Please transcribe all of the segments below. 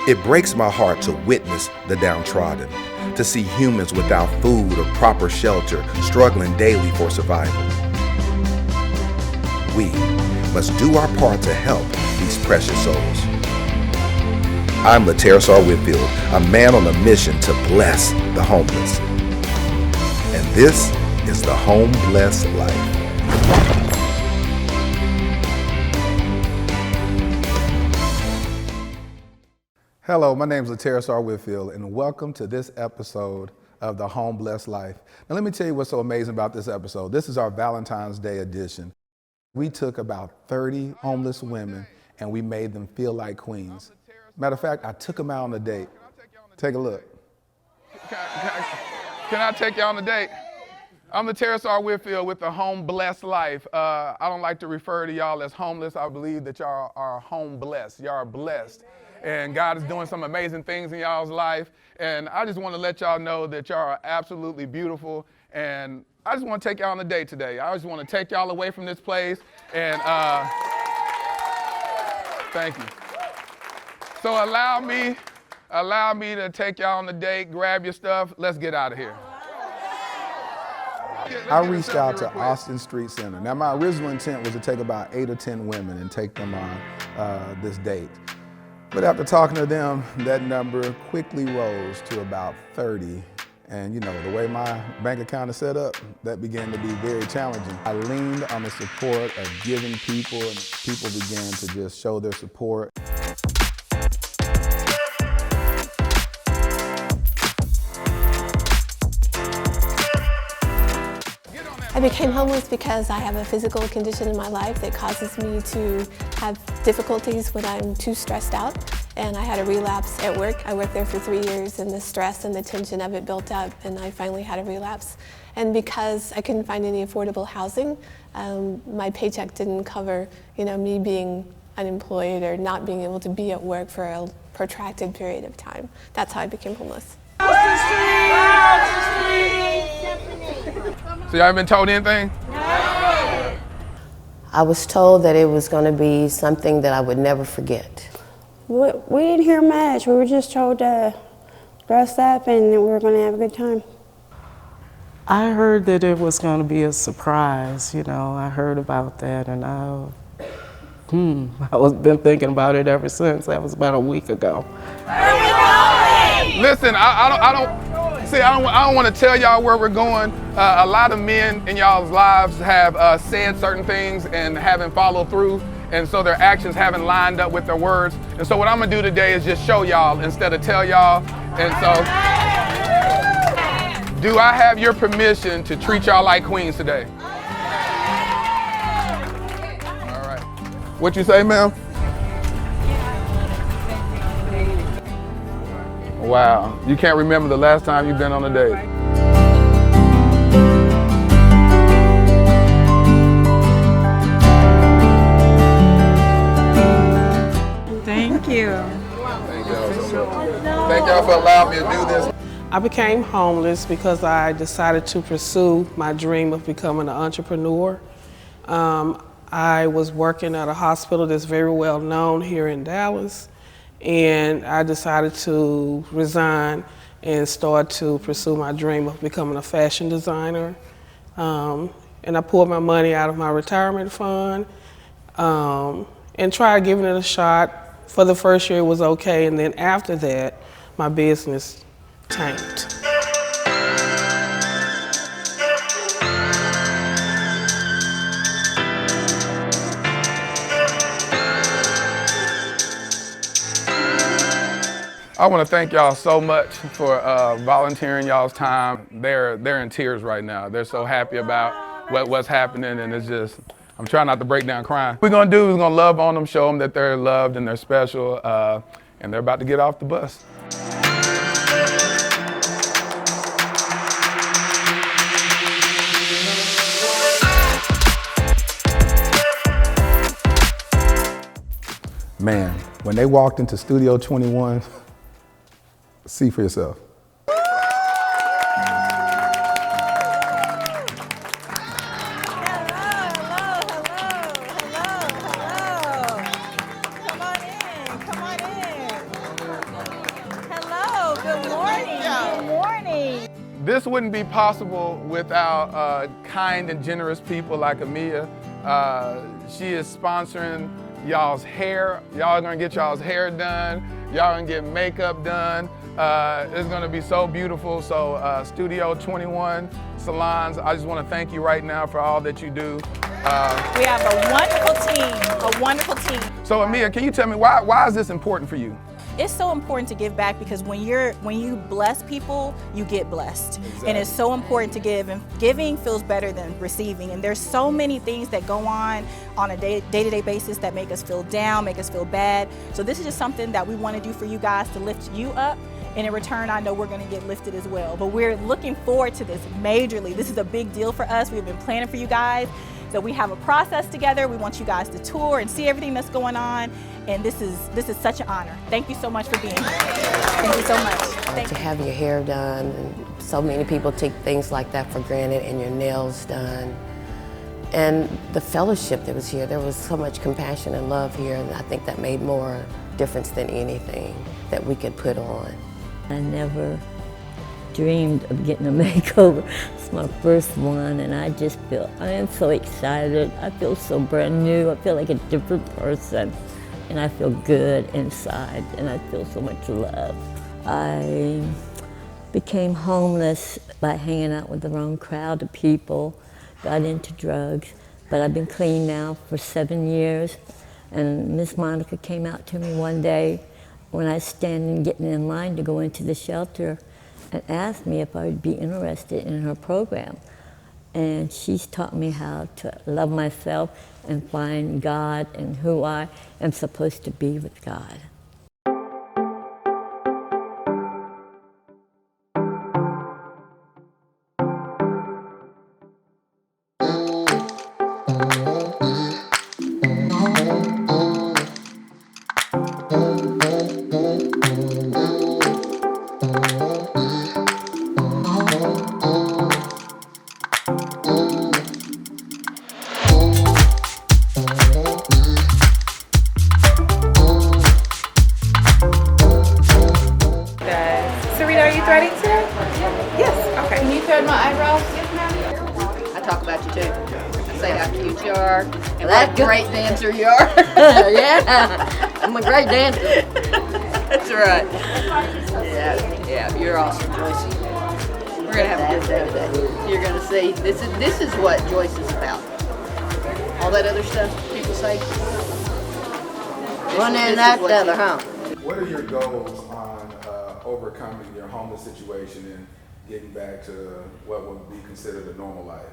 It breaks my heart to witness the downtrodden, to see humans without food or proper shelter, struggling daily for survival. We must do our part to help these precious souls. I'm Laterras R. Whitfield, a man on a mission to bless the homeless. And this is the HomeBless Life. Hello, my name is Laterras R. Whitfield, and welcome to this episode of the HomeBless Life. Now let me tell you what's so amazing about this episode. This is our Valentines Day edition. We took about 30 homeless women and we made them feel like queens. Matter of fact, I took them out on a date. Take a look. Can I take you on a date? I'm Laterras R. Whitfield with the HomeBless Life. I don't like to refer to y'all as homeless. I believe that y'all are home blessed. Y'all are blessed. And God is doing some amazing things in y'all's life. And I just want to let y'all know that y'all are absolutely beautiful. And I just want to take y'all on a date today. I just want to take y'all away from this place. And thank you. So allow me to take y'all on a date, grab your stuff. Let's get out of here. I reached out to Austin Street Center. Now my original intent was to take about 8 or 10 women and take them on this date. But after talking to them, that number quickly rose to about 30. And you know, the way my bank account is set up, that began to be very challenging. I leaned on the support of giving people, and people began to just show their support. I became homeless because I have a physical condition in my life that causes me to have difficulties when I'm too stressed out. And I had a relapse at work. I worked there for 3 years, and the stress and the tension of it built up, and I finally had a relapse. And because I couldn't find any affordable housing, my paycheck didn't cover, me being unemployed or not being able to be at work for a protracted period of time. That's how I became homeless. So y'all been told anything? I was told that it was going to be something that I would never forget. We didn't hear much. We were just told to dress up and we were going to have a good time. I heard that it was going to be a surprise. I heard about that, and I've been thinking about it ever since. That was about a week ago. Listen, I don't want to tell y'all where we're going. A lot of men in y'all's lives have said certain things and haven't followed through, and so their actions haven't lined up with their words. And so what I'm gonna do today is just show y'all instead of tell y'all. And so, do I have your permission to treat y'all like queens today? All right. What you say, ma'am? Wow, you can't remember the last time you've been on a date. Thank you. Thank y'all for allowing me to do this. I became homeless because I decided to pursue my dream of becoming an entrepreneur. I was working at a hospital that's very well known here in Dallas. And I decided to resign and start to pursue my dream of becoming a fashion designer. And I pulled my money out of my retirement fund and tried giving it a shot. For the first year it was okay, and then after that, my business tanked. I want to thank y'all so much for volunteering y'all's time. They're in tears right now. They're so happy about what's happening, and it's just, I'm trying not to break down crying. What we're gonna do is we're gonna love on them, show them that they're loved and they're special, and they're about to get off the bus. Man, when they walked into Studio 21, see for yourself. Come on in. This wouldn't be possible without kind and generous people like Amia. She is sponsoring y'all's hair. Y'all are gonna get y'all's hair done. Y'all gonna get makeup done. It's gonna be so beautiful. So Studio 21 Salons, I just wanna thank you right now for all that you do. We have a wonderful team, So Amia, can you tell me why is this important for you? It's so important to give back because when you bless people, you get blessed. Exactly. And it's so important to give, and giving feels better than receiving. And there's so many things that go on a day-to-day basis that make us feel down, make us feel bad. So this is just something that we want to do for you guys to lift you up. And in return, I know we're going to get lifted as well. But we're looking forward to this majorly. This is a big deal for us. We've been planning for you guys. So we have a process together. We want you guys to tour and see everything that's going on. And this is such an honor. Thank you so much for being here. Thank you so much. To have your hair done, and so many people take things like that for granted, and your nails done. And the fellowship that was here, there was so much compassion and love here, and I think that made more difference than anything that we could put on. I never dreamed of getting a makeover. It's my first one, and I am so excited. I feel so brand new. I feel like a different person, and I feel good inside, and I feel so much love. I became homeless by hanging out with the wrong crowd of people, got into drugs, but I've been clean now for 7 years, and Miss Monica came out to me one day when I was standing getting in line to go into the shelter and asked me if I would be interested in her program. And she's taught me how to love myself and find God and who I am supposed to be with God. You are. Yeah, I'm a great dancer. That's right. Yeah, you're awesome, Joyce. We're gonna have a good day today. You're gonna see. This is what Joyce is about. All that other stuff people say. One and that the other, huh? What are your goals on overcoming your homeless situation and getting back to what would be considered a normal life?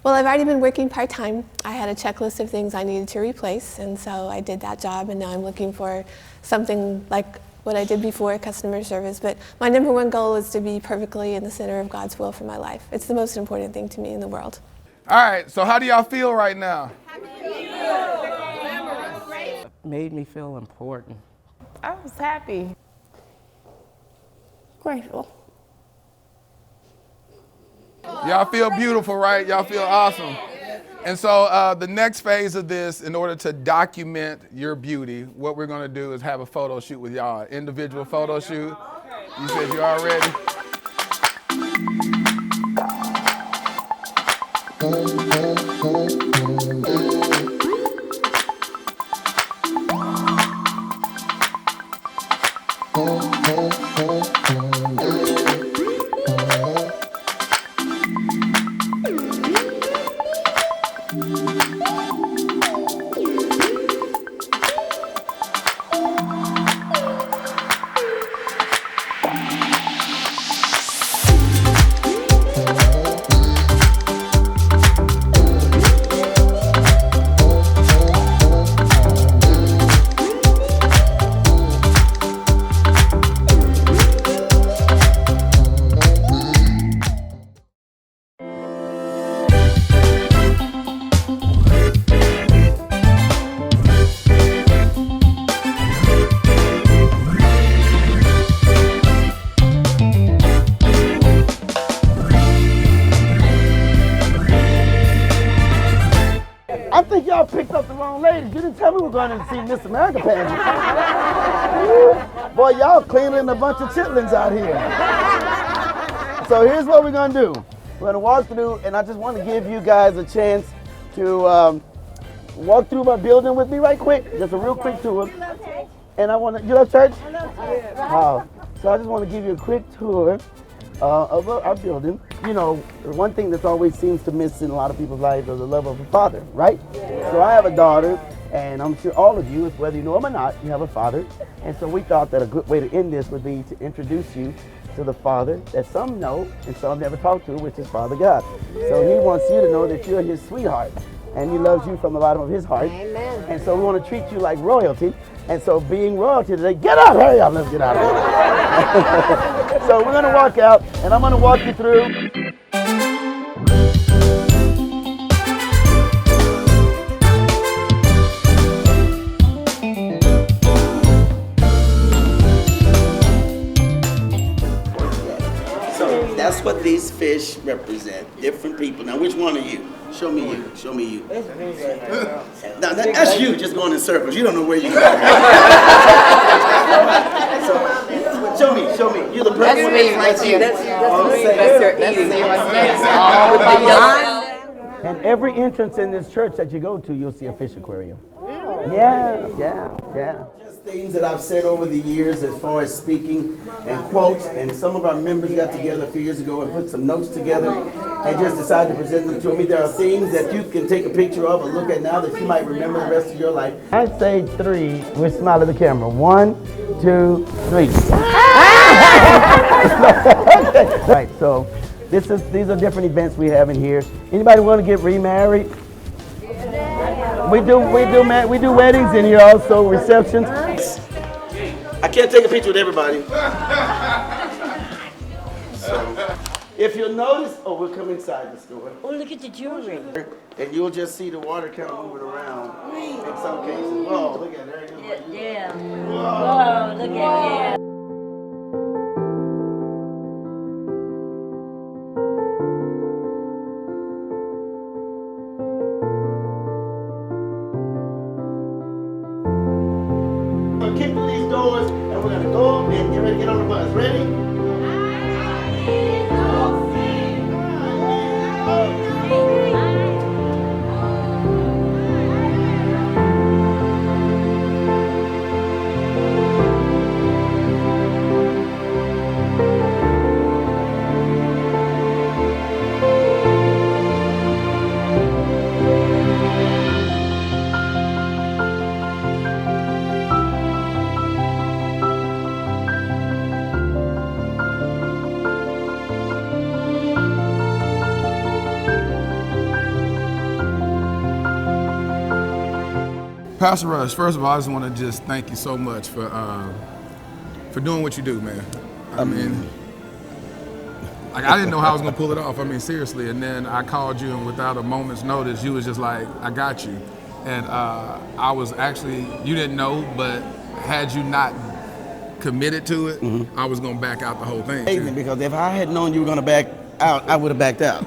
Well, I've already been working part-time. I had a checklist of things I needed to replace, and so I did that job, and now I'm looking for something like what I did before, customer service. But my number one goal is to be perfectly in the center of God's will for my life. It's the most important thing to me in the world. All right, so how do y'all feel right now? Made me feel important. I was happy. Grateful. Y'all feel beautiful, right? Y'all feel awesome. And so the next phase of this, in order to document your beauty, what we're going to do is have a photo shoot with y'all, individual photo shoot. You said you're all ready? I think y'all picked up the wrong ladies. You didn't tell me we were going to see Miss America pageant. Boy, y'all cleaning a bunch of chitlins out here. So here's what we're gonna do. We're gonna walk through, and I just want to give you guys a chance to walk through my building with me right quick. Just a real quick tour. And I want to, you love church? Wow. So I just want to give you a quick tour of our building. You know, one thing that's always seems to miss in a lot of people's lives is the love of a father, right? So I have a daughter, and I'm sure all of you, whether you know him or not, you have a father. And so we thought that a good way to end this would be to introduce you to the Father that some know and some never talked to, which is Father God. So he wants you to know that you're his sweetheart, and he loves you from the bottom of his heart. Amen. And so we want to treat you like royalty. And so being royalty today, get out, hurry up, let's get out of here. So we're going to walk out, and I'm going to walk you through. That's what these fish represent, different people. Now, which one are you? Show me you, show me you. Now, that's you just going in circles. You don't know where you're going. So, show me. You're the perfect one. That's me right there. That's her eating. And every entrance in this church that you go to, you'll see a fish aquarium. Yeah. Just things that I've said over the years as far as speaking and quotes, and some of our members got together a few years ago and put some notes together and just decided to present them to me. There are things that you can take a picture of or look at now that you might remember the rest of your life. I'd say 3, we smile at the camera. 1, 2, 3. Right, so these are different events we have in here. Anybody want to get remarried? We do weddings in here also, receptions. I can't take a picture with everybody. So, if you'll notice, we'll come inside the store. Oh, look at the jewelry. And you'll just see the water kind of moving around in some cases. Whoa, look at that. Yeah. Whoa, look at that. Kick through these doors, and we're going to go and get ready to get on the bus. Ready? Pastor Rush, first of all, I just want to just thank you so much for doing what you do, man. I mean, like, I didn't know how I was gonna pull it off. I mean, seriously. And then I called you, and without a moment's notice, you was just like, "I got you." And I was actually, you didn't know, but had you not committed to it, I was gonna back out the whole thing. Amazing, because if I had known you were gonna back out, I would have backed out.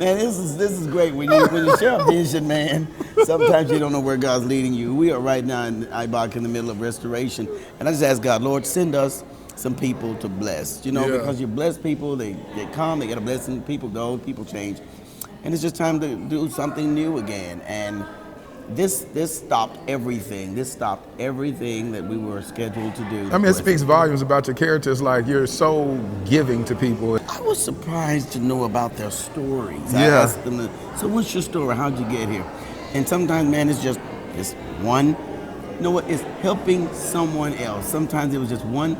Man, this is great. When you share a vision, man, sometimes you don't know where God's leading you. We are right now in IBOC in the middle of restoration, and I just ask God, Lord, send us some people to bless. You know, because you bless people, they come, they get a blessing, people go, people change, and it's just time to do something new again. And this stopped everything. This stopped everything that we were scheduled to do. I mean, it speaks volumes about your character. It's like you're so giving to people. I was surprised to know about their stories. Yeah. I asked them, so what's your story? How'd you get here? And sometimes, man, it's one, you know what, it's helping someone else. Sometimes it was just one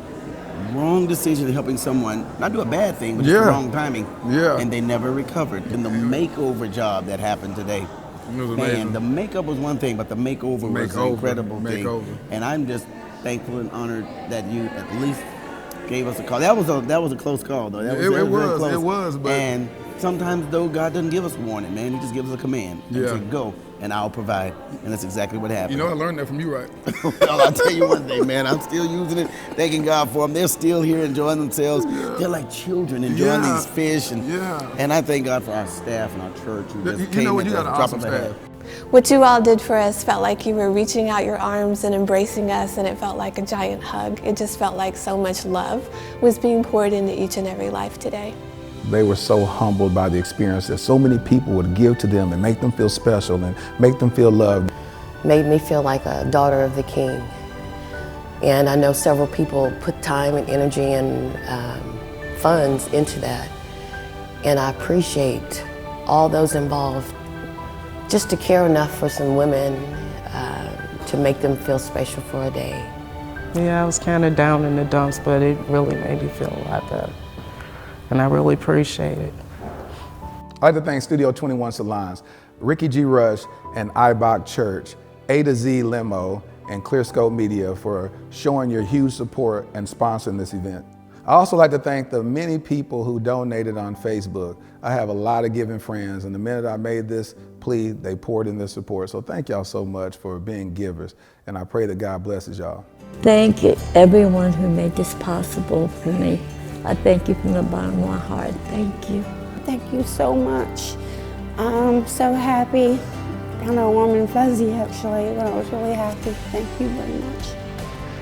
wrong decision helping someone, not do a bad thing, but just the wrong timing. Yeah. And they never recovered. And the makeover job that happened today, man, the makeup was one thing, but the makeover was an incredible thing. And I'm just thankful and honored that you at least gave us a call. That was a close call, though. It was. But and sometimes, though, God doesn't give us warning, man. He just gives us a command. And say, go, and I'll provide. And that's exactly what happened. You know, I learned that from you, right? Well, I'll tell you one thing, man. I'm still using it, thanking God for them. They're still here enjoying themselves. Yeah. They're like children enjoying these fish. And I thank God for our staff and our church who just came you know what? at You got the an drop awesome of a hat. staff. What you all did for us felt like you were reaching out your arms and embracing us, and it felt like a giant hug. It just felt like so much love was being poured into each and every life today. They were so humbled by the experience that so many people would give to them and make them feel special and make them feel loved. Made me feel like a daughter of the King. And I know several people put time and energy and funds into that. And I appreciate all those involved just to care enough for some women to make them feel special for a day. Yeah, I was kind of down in the dumps, but it really made me feel a lot better. And I really appreciate it. I'd like to thank Studio 21 Salons, Ricky G. Rush and IBOC Church, A to Z Limo, and ClearScope Media for showing your huge support and sponsoring this event. I also like to thank the many people who donated on Facebook. I have a lot of giving friends, and the minute I made this plea, they poured in their support. So thank y'all so much for being givers, and I pray that God blesses y'all. Thank you, everyone who made this possible for me. I thank you from the bottom of my heart. Thank you. Thank you so much. I'm so happy. Kind of warm and fuzzy, actually, but I was really happy. Thank you very much.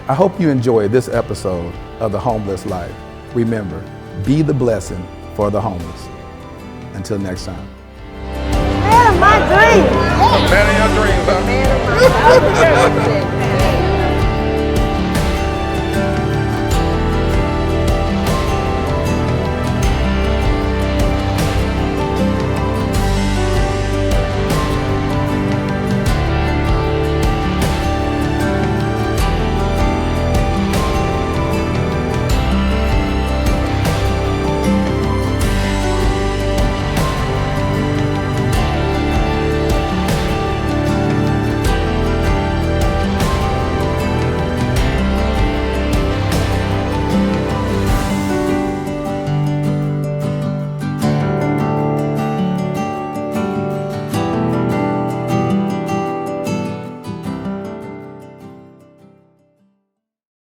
I hope you enjoyed this episode of The HomeBless Life. Remember, be the blessing for the homeless. Until next time. Man, my dream. Man of your dreams, huh?